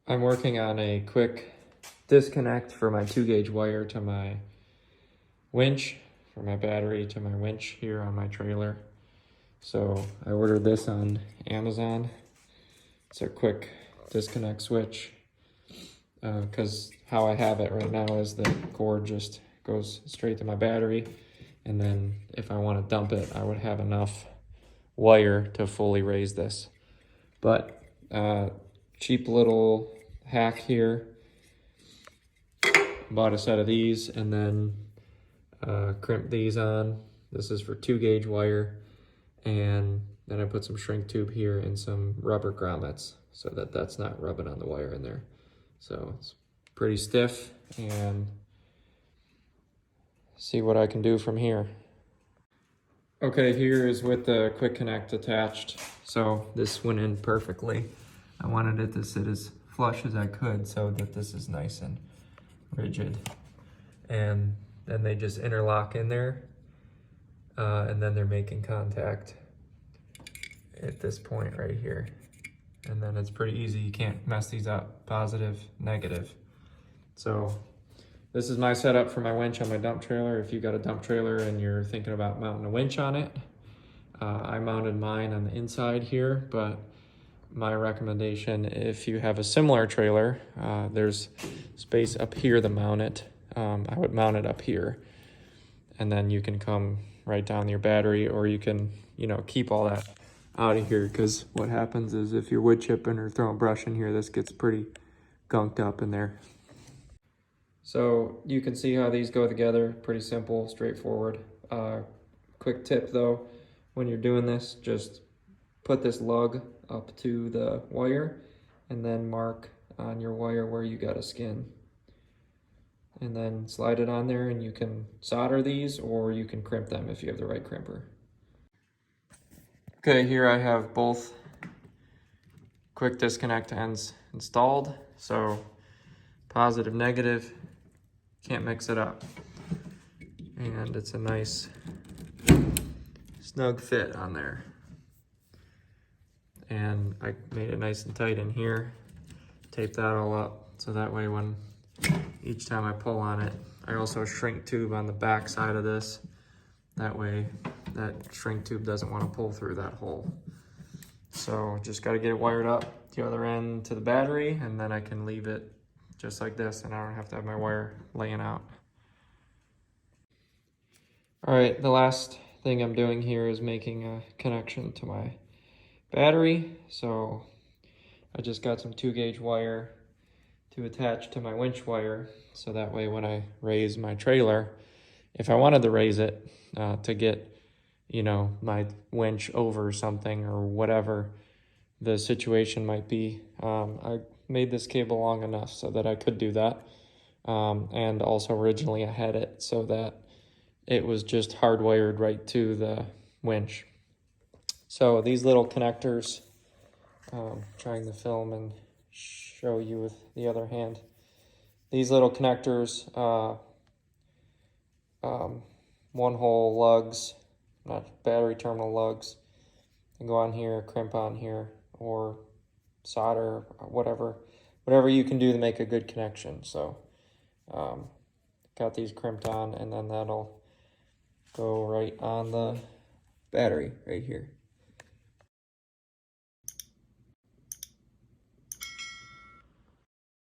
I'm working on a quick disconnect for my 2-gauge wire to my winch, for my battery to my winch here on my trailer. So I ordered this on Amazon. It's a quick disconnect switch because how I have it right now is the cord just goes straight to my battery, and then if I want to dump it, I would have enough wire to fully raise this. But cheap little hack here. Bought a set of these and then crimped these on. This is for 2-gauge wire, and then I put some shrink tube here and some rubber grommets so that that's not rubbing on the wire in there. So it's pretty stiff, and see what I can do from here. Okay, here is with the quick connect attached. So this went in perfectly. I wanted it to sit as flush as I could so that this is nice and rigid. And then they just interlock in there, and then they're making contact at this point right here. And then it's pretty easy, you can't mess these up, positive, negative. So this is my setup for my winch on my dump trailer. If you got a dump trailer and you're thinking about mounting a winch on it, I mounted mine on the inside here, but my recommendation, if you have a similar trailer, there's space up here to mount it. I would mount it up here, and then you can come right down your battery, or you can, keep all that out of here, because what happens is if you're wood chipping or throwing brush in here, this gets pretty gunked up in there. So you can see how these go together, pretty simple, straightforward. Quick tip though, when you're doing this, just put this lug up to the wire and then mark on your wire where you got a skin. And then slide it on there, and you can solder these or you can crimp them if you have the right crimper. Okay, here I have both quick disconnect ends installed. So positive, negative, can't mix it up. And it's a nice snug fit on there. And I made it nice and tight in here, tape that all up, so that way when each time I pull on it, I also shrink tube on the back side of this. That way that shrink tube doesn't want to pull through that hole. So just got to get it wired up the other end to the battery, and then I can leave it just like this, and I don't have to have my wire laying out. All right, the last thing I'm doing here is making a connection to my battery. So I just got some 2-gauge wire to attach to my winch wire, so that way when I raise my trailer, if I wanted to raise it to get my winch over something or whatever the situation might be, I made this cable long enough so that I could do that. And also originally I had it so that it was just hardwired right to the winch. So these little connectors, trying to film and show you with the other hand. These little connectors, 1-hole lugs, not battery terminal lugs, and go on here, crimp on here, or solder, whatever you can do to make a good connection. So got these crimped on, and then that'll go right on the battery right here.